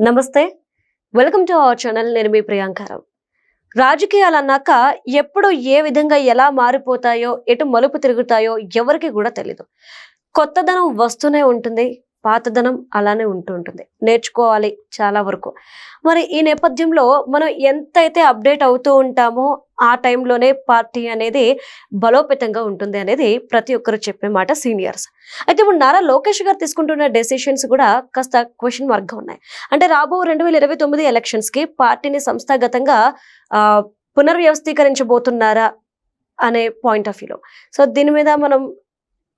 నమస్తే, welcome to our channel. నేను మీ ప్రియాంకారావు. రాజకీయాలు అన్నాక ఎప్పుడు ఏ విధంగా ఎలా మారిపోతాయో, ఎటు మలుపు తిరుగుతాయో ఎవరికి కూడా తెలీదు. కొత్తదనం వస్తూనే ఉంటుంది, పాతదనం అలానే ఉంటుంది. నేర్చుకోవాలి చాలా వరకు. మరి ఈ నేపథ్యంలో మనం ఎంతైతే అప్డేట్ అవుతూ ఉంటామో ఆ టైంలోనే పార్టీ అనేది బలోపేతంగా ఉంటుంది అనేది ప్రతి ఒక్కరు చెప్పే మాట సీనియర్స్. అయితే ఇప్పుడు నారా లోకేష్ గారు తీసుకుంటున్న డెసిషన్స్ కూడా కాస్త క్వశ్చన్ మార్క్ గా ఉన్నాయి. అంటే రాబో 2029 ఎలక్షన్స్ కి పార్టీని సంస్థాగతంగా పునర్వ్యవస్థీకరించబోతున్నారా అనే పాయింట్ ఆఫ్ వ్యూలో. సో దీని మీద మనం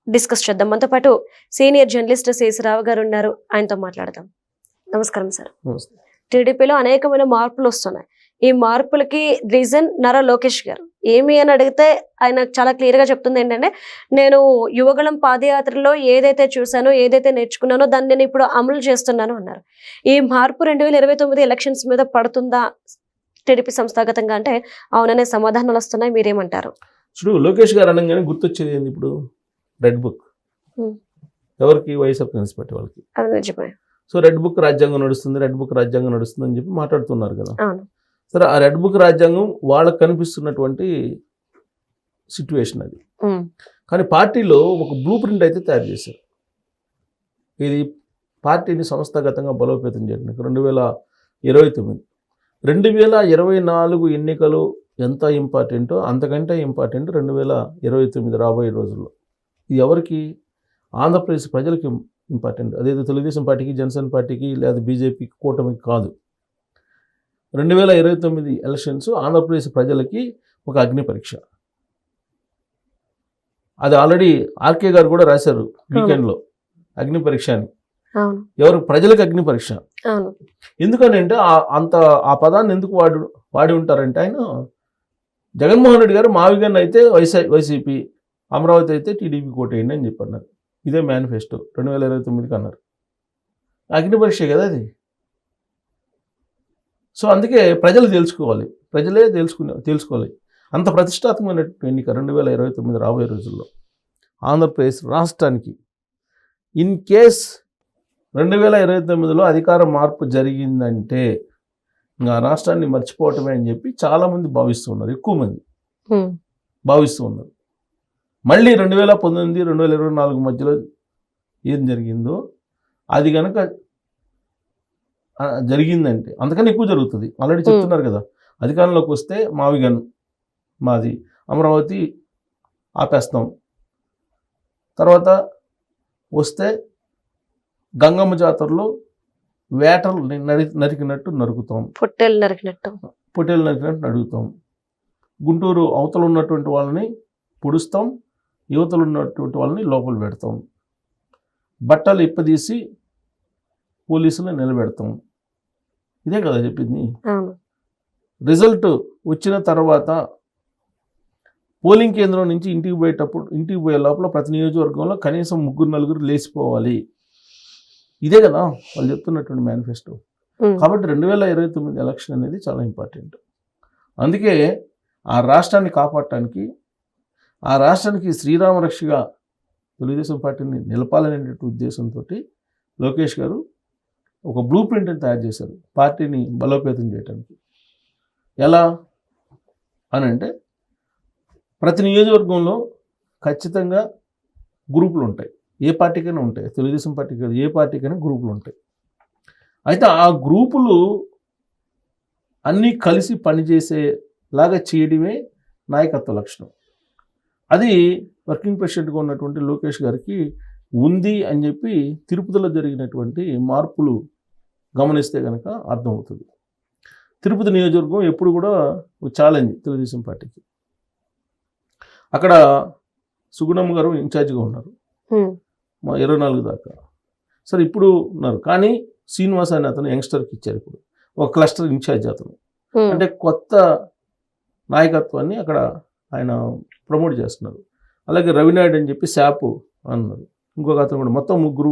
డిస్కస్ చేద్దాం. మనతో పాటు సీనియర్ జర్నలిస్ట్ శేషరావు గారు ఉన్నారు, ఆయనతో మాట్లాడదాం. నమస్కారం సార్. టీడీపీలో అనేకమైన మార్పులు వస్తున్నాయి. ఈ మార్పులకి రీజన్ నారా లోకేష్ గారు. ఏమి అని అడిగితే ఆయన చాలా క్లియర్ గా చెప్తుంది ఏంటంటే, నేను యువగళం పాదయాత్రలో ఏదైతే చూసానో, ఏదైతే నేర్చుకున్నానో దాన్ని నేను ఇప్పుడు అమలు చేస్తున్నాను అన్నారు. ఈ మార్పు 2029 ఎలక్షన్స్ మీద పడుతుందా టీడీపీ సంస్థాగతంగా అంటే అవుననే సమాధానాలు వస్తున్నాయి. మీరేమంటారు? చూడు, లోకేష్ గారు అనగానే గుర్తొచ్చేది ఏంది? ఇప్పుడు రెడ్ బుక్ ఎవరికి? వైఎస్ఆర్ కాంగ్రెస్ పార్టీ వాళ్ళకి. అది నిజమే. సో రెడ్ బుక్ రాజ్యాంగం నడుస్తుంది, రెడ్ బుక్ రాజ్యాంగం నడుస్తుంది అని చెప్పి మాట్లాడుతున్నారు కదా. సరే, ఆ రెడ్ బుక్ రాజ్యాంగం వాళ్ళకి కనిపిస్తున్నటువంటి సిచ్యువేషన్ అది. కానీ పార్టీలో ఒక బ్లూ ప్రింట్ అయితే తయారు చేశారు. ఇది పార్టీని సంస్థాగతంగా బలోపేతం చేయడానికి 2029 2024 ఎన్నికలు ఎంత ఇంపార్టెంటో అంతకంటే ఇంపార్టెంట్ 2029 రాబోయే రోజుల్లో. ఇది ఎవరికి? ఆంధ్రప్రదేశ్ ప్రజలకి ఇంపార్టెంట్. అదేదో తెలుగుదేశం పార్టీకి, జనసేన పార్టీకి లేదా బీజేపీకి, కూటమికి కాదు. 2029 ఎలక్షన్స్ ఆంధ్రప్రదేశ్ ప్రజలకి ఒక అగ్ని పరీక్ష. అది ఆల్రెడీ ఆర్కే గారు కూడా రాశారు వీకెండ్లో, అగ్ని పరీక్ష అని. ఎవరు? ప్రజలకు అగ్ని పరీక్ష. ఎందుకనంటే అంత ఆ పదాన్ని ఎందుకు వాడి ఉంటారంటే, ఆయన జగన్మోహన్ రెడ్డి గారు మావిగన్ అయితే వైసీపీ, అమరావతి అయితే టీడీపీ కోటేయండి అని చెప్పన్నారు. ఇదే మేనిఫెస్టో 2029కి అన్నారు. అగ్ని పరీక్ష కదా అది. సో అందుకే ప్రజలు తెలుసుకోవాలి, ప్రజలే తెలుసుకోవాలి. అంత ప్రతిష్టాత్మకమైన ఎన్నిక 2029 రాబోయే రోజుల్లో ఆంధ్రప్రదేశ్ రాష్ట్రానికి. ఇన్ కేస్ 2029లో అధికార మార్పు జరిగిందంటే ఇంకా రాష్ట్రాన్ని మర్చిపోవటమే అని చెప్పి చాలామంది భావిస్తున్నారు, ఎక్కువ మంది భావిస్తూ ఉన్నారు. మళ్ళీ 2019, 2024 మధ్యలో ఏం జరిగిందో అది కనుక జరిగిందంటే అంతకన్నా ఎక్కువ జరుగుతుంది. ఆల్రెడీ చెప్తున్నారు కదా, అధికారంలోకి వస్తే మావిగన్ మాది, అమరావతి ఆపేస్తాం, తర్వాత వస్తే గంగమ్మ జాతరలో వేటలు నరికినట్టు నరుకుతాం, పొట్టేలు నరికినట్టు నడుగుతాం, గుంటూరు అవతల ఉన్నటువంటి వాళ్ళని పొడుస్తాం, యువతలు ఉన్నటువంటి వాళ్ళని లోపల పెడతాం, బట్టలు ఇప్పదీసి పోలీసులను నిలబెడతాం. ఇదే కదా చెప్పింది. రిజల్ట్ వచ్చిన తర్వాత పోలింగ్ కేంద్రం నుంచి ఇంటికి పోయే లోపల ప్రతి నియోజకవర్గంలో కనీసం 3-4 లేచిపోవాలి. ఇదే కదా వాళ్ళు చెప్తున్నటువంటి మేనిఫెస్టో. కాబట్టి 2029 ఎలక్షన్ అనేది చాలా ఇంపార్టెంట్. అందుకే ఆ రాష్ట్రాన్ని కాపాడటానికి, ఆ రాష్ట్రానికి శ్రీరామ రక్షగా తెలుగుదేశం పార్టీని నిలపాలనేటువంటి ఉద్దేశంతో లోకేష్ గారు ఒక బ్లూ ప్రింట్ని తయారు చేశారు పార్టీని బలోపేతం చేయడానికి. ఎలా అని అంటే, ప్రతి నియోజకవర్గంలో ఖచ్చితంగా గ్రూపులు ఉంటాయి. ఏ పార్టీకైనా ఉంటాయి, తెలుగుదేశం పార్టీ కాదు, ఏ పార్టీకైనా గ్రూపులు ఉంటాయి. అయితే ఆ గ్రూపులు అన్నీ కలిసి పనిచేసేలాగా చేయడమే నాయకత్వ లక్షణం. అది వర్కింగ్ ప్రెసిడెంట్గా ఉన్నటువంటి లోకేష్ గారికి ఉంది అని చెప్పి తిరుపతిలో జరిగినటువంటి మార్పులు గమనిస్తే కనుక అర్థమవుతుంది. తిరుపతి నియోజకవర్గం ఎప్పుడు కూడా ఛాలెంజ్ తెలుగుదేశం పార్టీకి. అక్కడ సుగుణమ్మ గారు ఇన్ఛార్జిగా ఉన్నారు 24 దాకా. సరే, ఇప్పుడు ఉన్నారు, కానీ శ్రీనివాస్ అని అతను యంగ్స్టర్కి ఇచ్చారు. ఇప్పుడు ఒక క్లస్టర్ ఇన్ఛార్జ్ అతను. అంటే కొత్త నాయకత్వాన్ని అక్కడ ఆయన ప్రమోట్ చేస్తున్నారు. అలాగే రవినాయుడు అని చెప్పి శాపు అన్నారు, ఇంకొక అతను కూడా. మొత్తం 3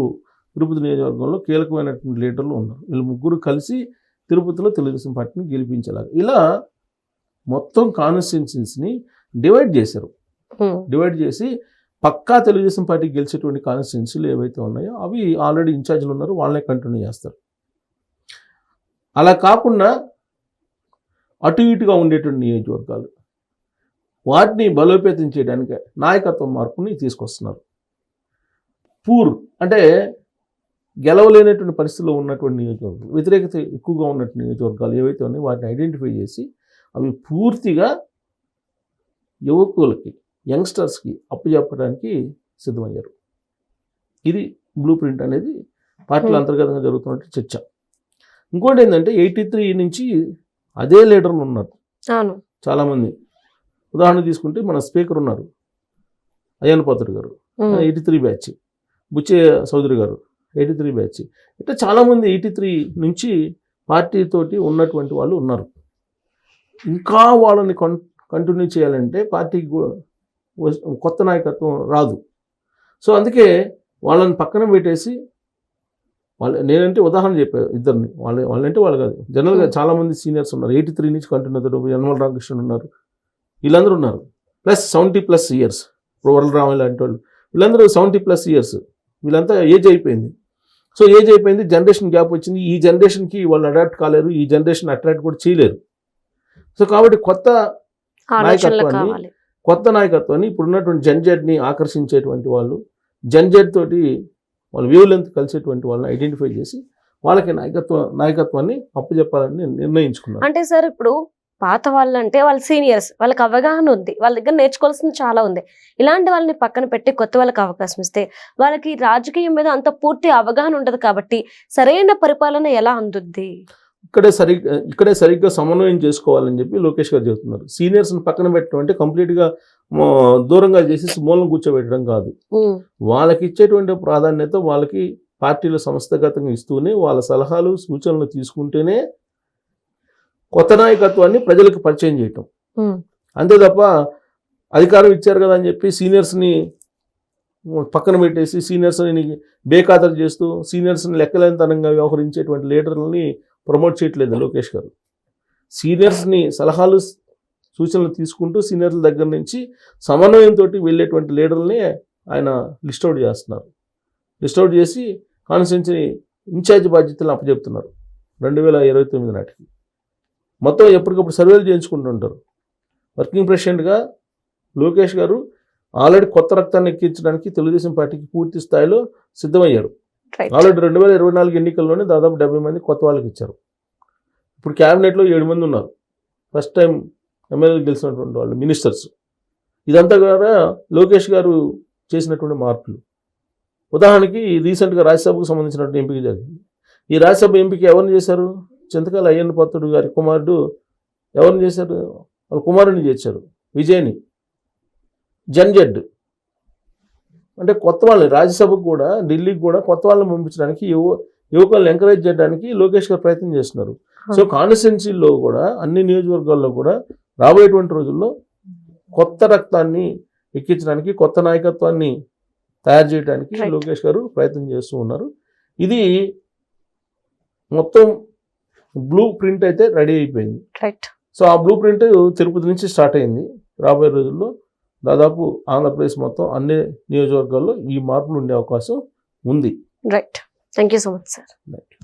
తిరుపతి నియోజకవర్గంలో కీలకమైనటువంటి లీడర్లు ఉన్నారు. వీళ్ళు 3 కలిసి తిరుపతిలో తెలుగుదేశం పార్టీని గెలిపించేలాగా ఇలా మొత్తం కాన్స్టిట్యున్సీస్ని డివైడ్ చేశారు. డివైడ్ చేసి పక్కా తెలుగుదేశం పార్టీ గెలిచేటువంటి కాన్స్టిట్యున్సీలు ఏవైతే ఉన్నాయో అవి ఆల్రెడీ ఇన్ఛార్జీలు ఉన్నారు, వాళ్ళనే కంటిన్యూ చేస్తారు. అలా కాకుండా అటు ఇటుగా ఉండేటువంటి నియోజకవర్గాలు వాటిని బలోపేతం చేయడానికి నాయకత్వ మార్పుని తీసుకొస్తున్నారు. పూర్ అంటే గెలవలేనటువంటి పరిస్థితుల్లో ఉన్నటువంటి నియోజకవర్గాలు, వ్యతిరేకత ఎక్కువగా ఉన్నటువంటి నియోజకవర్గాలు ఏవైతే ఉన్నాయో వాటిని ఐడెంటిఫై చేసి అవి పూర్తిగా యువకులకి, యంగ్స్టర్స్కి అప్పచెప్పడానికి సిద్ధమయ్యారు. ఇది బ్లూ ప్రింట్ అనేది పార్టీల అంతర్గతంగా జరుగుతున్నట్టు చర్చ. ఇంకోటి ఏంటంటే 83 నుంచి అదే లీడర్లు ఉన్నారు చాలామంది. ఉదాహరణ తీసుకుంటే మన స్పీకర్ ఉన్నారు అయ్యన్న పాత్రుడు గారు, 83 బ్యాచ్, బుచ్చే చౌదరి గారు 83 బ్యాచ్. ఇట్లా చాలామంది 83 నుంచి పార్టీతోటి ఉన్నటువంటి వాళ్ళు ఉన్నారు. ఇంకా వాళ్ళని కంటిన్యూ చేయాలంటే పార్టీకి కొత్త నాయకత్వం రాదు. సో అందుకే వాళ్ళని పక్కన పెట్టేసి నేనంటే ఉదాహరణ చెప్పాను ఇద్దరిని, వాళ్ళంటే వాళ్ళు కాదు, జనరల్గా చాలామంది సీనియర్స్ ఉన్నారు. 83 నుంచి కంటిన్యూ అవుతారు. యనమల రామకృష్ణ ఉన్నారు, వీళ్ళందరూ ఉన్నారు. ప్లస్ 70+ ఇయర్స్, వరల రామయ్య లాంటి వాళ్ళు, వీళ్ళందరూ 70+ ఇయర్స్. వీళ్ళంతా ఏజ్ అయిపోయింది. సో ఏజ్ అయిపోయింది, జనరేషన్ గ్యాప్ వచ్చింది. ఈ జనరేషన్కి వాళ్ళు అడాప్ట్ కాలేరు, ఈ జనరేషన్ అట్రాక్ట్ కూడా చేయలేరు. సో కాబట్టి కొత్త నాయకత్వాన్ని ఇప్పుడున్నటువంటి జన్జెడ్ని ఆకర్షించేటువంటి వాళ్ళు, జన్జెడ్ తోటి వాళ్ళ వ్యూ లెంత్ కలిసేటువంటి వాళ్ళని ఐడెంటిఫై చేసి వాళ్ళకి నాయకత్వాన్ని అప్పచెప్పాలని నిర్ణయించుకున్నారు. అంటే సార్ ఇప్పుడు పాత వాళ్ళు అంటే వాళ్ళ సీనియర్స్, వాళ్ళకి అవగాహన ఉంది, వాళ్ళ దగ్గర నేర్చుకోవాల్సింది చాలా ఉంది. ఇలాంటి వాళ్ళని పక్కన పెట్టి కొత్త వాళ్ళకి అవకాశం ఇస్తే వాళ్ళకి రాజకీయం మీద అంత పూర్తి అవగాహన ఉండదు. కాబట్టి సరైన పరిపాలన ఎలా అందుద్ది? ఇక్కడే సరిగ్గా సమన్వయం చేసుకోవాలని చెప్పి లోకేష్ గారు చెబుతున్నారు. సీనియర్స్ని పక్కన పెట్టడం అంటే కంప్లీట్గా దూరంగా చేసి మూలం కూర్చోబెట్టడం కాదు. వాళ్ళకి ఇచ్చేటువంటి ప్రాధాన్యత వాళ్ళకి పార్టీల సంస్థాగతంగా ఇస్తూనే వాళ్ళ సలహాలు సూచనలు తీసుకుంటేనే కొత్త నాయకత్వాన్ని ప్రజలకు పరిచయం చేయటం. అంతే తప్ప అధికారం ఇచ్చారు కదా అని చెప్పి సీనియర్స్ని పక్కన పెట్టేసి సీనియర్స్ని బేఖాతరు చేస్తూ సీనియర్స్ని లెక్కలేనితనంగా వ్యవహరించేటువంటి లీడర్లని ప్రమోట్ చేయట్లేదు లోకేష్ గారు. సీనియర్స్ని సలహాలు సూచనలు తీసుకుంటూ సీనియర్ల దగ్గర నుంచి సమన్వయంతో వెళ్ళేటువంటి లీడర్లని ఆయన లిస్ట్అవుట్ చేస్తున్నారు. లిస్ట్అవుట్ చేసి కాన్స్టిట్యున్సీ ఇన్ఛార్జ్ బాధ్యతలను అప్పచెప్తున్నారు 2029 నాటికి. మొత్తం ఎప్పటికప్పుడు సర్వేలు చేయించుకుంటుంటారు. వర్కింగ్ ప్రెసిడెంట్గా లోకేష్ గారు ఆల్రెడీ కొత్త రక్తాన్ని ఎక్కించడానికి తెలుగుదేశం పార్టీకి పూర్తి స్థాయిలో సిద్ధమయ్యారు. ఆల్రెడీ 2024 ఎన్నికల్లోనే దాదాపు 70 మంది కొత్త వాళ్ళకి ఇచ్చారు. ఇప్పుడు క్యాబినెట్లో 7 మంది ఉన్నారు, ఫస్ట్ టైం ఎమ్మెల్యేలు గెలిచినటువంటి వాళ్ళు, మినిస్టర్స్. ఇదంతా కూడా లోకేష్ గారు చేసినటువంటి మార్పులు. ఉదాహరణకి రీసెంట్గా రాజ్యసభకు సంబంధించినటువంటి ఎంపిక జరిగింది. ఈ రాజ్యసభ ఎంపిక ఎవరిని చేశారు? చింతకాయల అయ్యన్న పాత్రుడు గారి కుమారుడు ఎవరిని చేశారు? వాళ్ళ కుమారుడిని చేశారు, విజయ్ని. జన్జెడ్ అంటే కొత్త వాళ్ళని రాజ్యసభకు కూడా, ఢిల్లీకి కూడా కొత్త వాళ్ళని పంపించడానికి, యువకులను ఎంకరేజ్ చేయడానికి లోకేష్ గారు ప్రయత్నం చేస్తున్నారు. సో కాన్స్టిట్యున్సీల్లో కూడా అన్ని నియోజకవర్గాల్లో కూడా రాబోయేటువంటి రోజుల్లో కొత్త రక్తాన్ని ఎక్కించడానికి, కొత్త నాయకత్వాన్ని తయారు చేయడానికి లోకేష్ గారు ప్రయత్నం చేస్తూ ఉన్నారు. ఇది మొత్తం బ్లూ ప్రింట్ అయితే రెడీ అయిపోయింది. సో ఆ బ్లూ ప్రింట్ తిరుపతి నుంచి స్టార్ట్ అయింది. రాబోయే రోజుల్లో దాదాపు ఆంధ్రప్రదేశ్ మొత్తం అన్ని నియోజకవర్గాల్లో ఈ మార్పులు ఉండే అవకాశం ఉంది. Right, thank you so much sir.